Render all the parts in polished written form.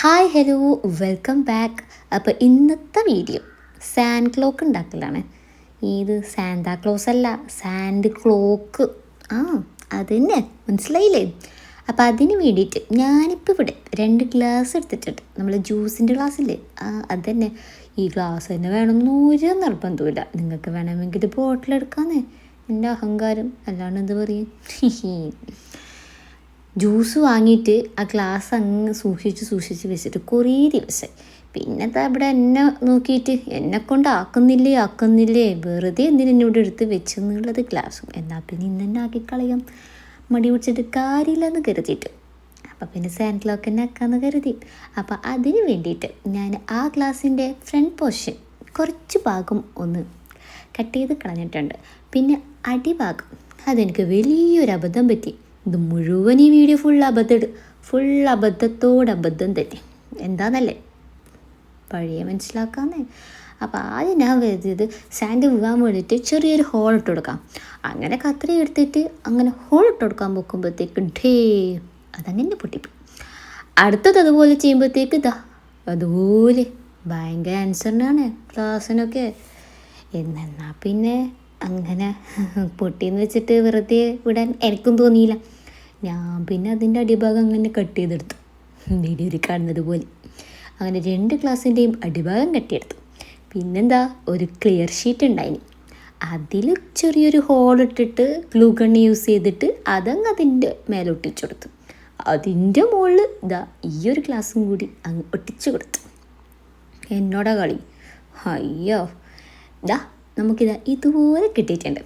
Hi hello welcome back. അപ്പോൾ ഇന്നത്തെ video sand clock ഉണ്ടാക്കലാണ്. ഇത് സാന്താ ക്ലോസ് അല്ല, സാൻഡ് ക്ലോക്ക്. അത് തന്നെ മനസ്സിലായില്ലേ? അപ്പോൾ അതിന് വേണ്ടിയിട്ട് ഞാനിപ്പോൾ ഇവിടെ 2 ഗ്ലാസ് എടുത്തിട്ടുണ്ട്. നമ്മൾ ജ്യൂസിൻ്റെ ഗ്ലാസ്സില്ലേ, അത് തന്നെ. ഈ ഗ്ലാസ് തന്നെ വേണമെന്ന് ഒരു നിർബന്ധമില്ല. നിങ്ങൾക്ക് വേണമെങ്കിൽ ബോട്ടിൽ എടുക്കാമെന്നേ, എൻ്റെ അഹങ്കാരം. അല്ലാണ്ട് എന്ത് പറയും. ജ്യൂസ് വാങ്ങിയിട്ട് ആ ഗ്ലാസ് അങ്ങ് സൂക്ഷിച്ച് വെച്ചിട്ട് കുറേ ദിവസമായി. പിന്നെ ഇവിടെ എന്നെ നോക്കിയിട്ട് എന്നെക്കൊണ്ട് ആക്കുന്നില്ലേ വെറുതെ എന്തിനെന്നോട് എടുത്ത് വെച്ചെന്നുള്ളത് ഗ്ലാസ്സും. എന്നാൽ പിന്നെ ഇന്ന് തന്നെ ആക്കിക്കളയാം, മടി പിടിച്ചിട്ട് കാര്യമില്ലെന്ന് കരുതിയിട്ട്. അപ്പം പിന്നെ സാൻഡ് ക്ലോക്ക് തന്നെ ആക്കാമെന്ന് കരുതി. അപ്പം അതിന് വേണ്ടിയിട്ട് ഞാൻ ആ ഗ്ലാസിൻ്റെ ഫ്രണ്ട് പോർഷൻ കുറച്ച് ഭാഗം ഒന്ന് കട്ട് ചെയ്ത് കളഞ്ഞിട്ടുണ്ട്. പിന്നെ അടിഭാഗം അതെനിക്ക് വലിയൊരു അബദ്ധം പറ്റി. ഇത് മുഴുവൻ ഈ വീഡിയോ ഫുൾ അബദ്ധം തന്നെ. എന്താണെന്നല്ലേ പഴയ മനസ്സിലാക്കാന്നേ. അപ്പോൾ ആദ്യം ഞാൻ കരുതിയത് സാൻഡ് വീഴാൻ വേണ്ടിയിട്ട് ചെറിയൊരു ഹോൾ ഇട്ട് കൊടുക്കാം. അങ്ങനെ കത്രി എടുത്തിട്ട് അങ്ങനെ ഹോൾ ഇട്ട് കൊടുക്കാൻ നോക്കുമ്പോഴത്തേക്ക് അതങ്ങനെ പൊട്ടിപ്പോയി. അടുത്തത് അതുപോലെ ചെയ്യുമ്പോഴത്തേക്ക് അതുപോലെ ഭയങ്കര ആൻസറിനാണ് ക്ലാസ്സിനൊക്കെ. എന്നാൽ പിന്നെ അങ്ങനെ പൊട്ടിയെന്ന് വെച്ചിട്ട് വെറുതെ വിടാൻ എനിക്കും തോന്നിയില്ല. ഞാൻ പിന്നെ അതിൻ്റെ അടിഭാഗം അങ്ങനെ കട്ട് ചെയ്തെടുത്തു, വീഡിയോയിൽ കാണുന്നത് പോലെ. അങ്ങനെ 2 ഗ്ലാസിൻ്റെയും അടിഭാഗം കട്ടിയെടുത്തു. പിന്നെന്താ, ഒരു ക്ലിയർ ഷീറ്റ് ഉണ്ടായിന്. അതിൽ ചെറിയൊരു ഹോൾ ഇട്ടിട്ട് ഗ്ലൂ ഗൺ യൂസ് ചെയ്തിട്ട് അതങ്ങ് അതിൻ്റെ മേലെ ഒട്ടിച്ചു കൊടുത്തു. അതിൻ്റെ മുകളിൽ ഈ ഒരു ഗ്ലാസും കൂടി അങ്ങ് ഒട്ടിച്ചു കൊടുത്തു. എന്നോടാ കളി. അയ്യോ, നമുക്കിത് ഇതുപോലെ കിട്ടിയിട്ടുണ്ട്.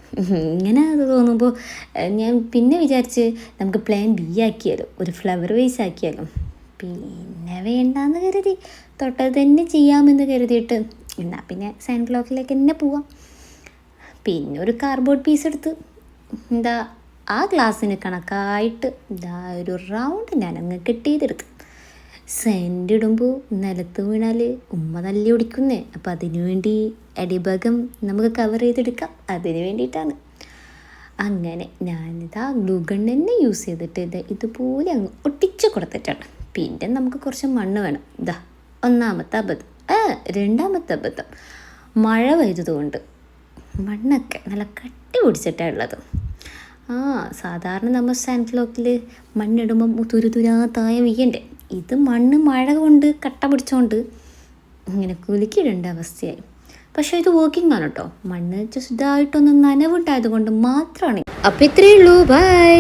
ഇങ്ങനെ അത് തോന്നുമ്പോൾ ഞാൻ പിന്നെ വിചാരിച്ച് നമുക്ക് പ്ലാൻ ബി ആക്കിയാലോ, ഒരു ഫ്ലവർ വേസ് ആക്കിയാലോ. പിന്നെ വേണ്ടാന്ന് കരുതി തൊട്ടത് തന്നെ ചെയ്യാമെന്ന് കരുതിയിട്ട് എന്നാൽ പിന്നെ സാൻഡ് ക്ലോക്കിലേക്ക് തന്നെ പോവാം. പിന്നെ ഒരു കാർഡ്ബോർഡ് പീസ് എടുത്ത് ആ ഗ്ലാസ്സിന് കണക്കായിട്ട് ഒരു റൗണ്ട് ഞാനങ്ങ് കട്ട് ചെയ്തെടുക്കും. സെൻറ്റ് ഇടുമ്പോൾ നിലത്ത് വീണാൽ ഉമ്മ തല്ലി ഒടിക്കുന്നേ. അപ്പം അതിനു വേണ്ടി അടിഭാഗം നമുക്ക് കവർ ചെയ്തെടുക്കാം, അതിന് വേണ്ടിയിട്ടാണ്. അങ്ങനെ ഗ്ലൂ ഗൺ തന്നെ യൂസ് ചെയ്തിട്ട് ഇതുപോലെ അങ്ങ് ഒട്ടിച്ച് കൊടുത്തിട്ടാണ്. പിന്നെ നമുക്ക് കുറച്ച് മണ്ണ് വേണം. ഒന്നാമത്തെ അബദ്ധം. രണ്ടാമത്തെ അബദ്ധം, മഴ പെയ്തതുകൊണ്ട് മണ്ണൊക്കെ നല്ല കട്ടി പിടിച്ചിട്ടാണ് ഉള്ളത്. സാധാരണ നമ്മൾ സാൻഡ് ക്ലോക്കിൽ മണ്ണിടുമ്പം തുരുതുരാത്തായ വീയണ്ടേ. ഇത് മഴ കൊണ്ട് കട്ട പിടിച്ചോണ്ട് ഇങ്ങനെ കുലുക്കിയിടേണ്ട അവസ്ഥയായി. പക്ഷേ ഇത് വർക്കിംഗ് ആണ് കേട്ടോ. മണ്ണ് ജസ്റ്റ് ഇതായിട്ടൊന്ന് നനവുണ്ടായത് കൊണ്ട് മാത്രമാണ്. അപ്പോൾ ഇത്രയേ ഉള്ളൂ. ബൈ.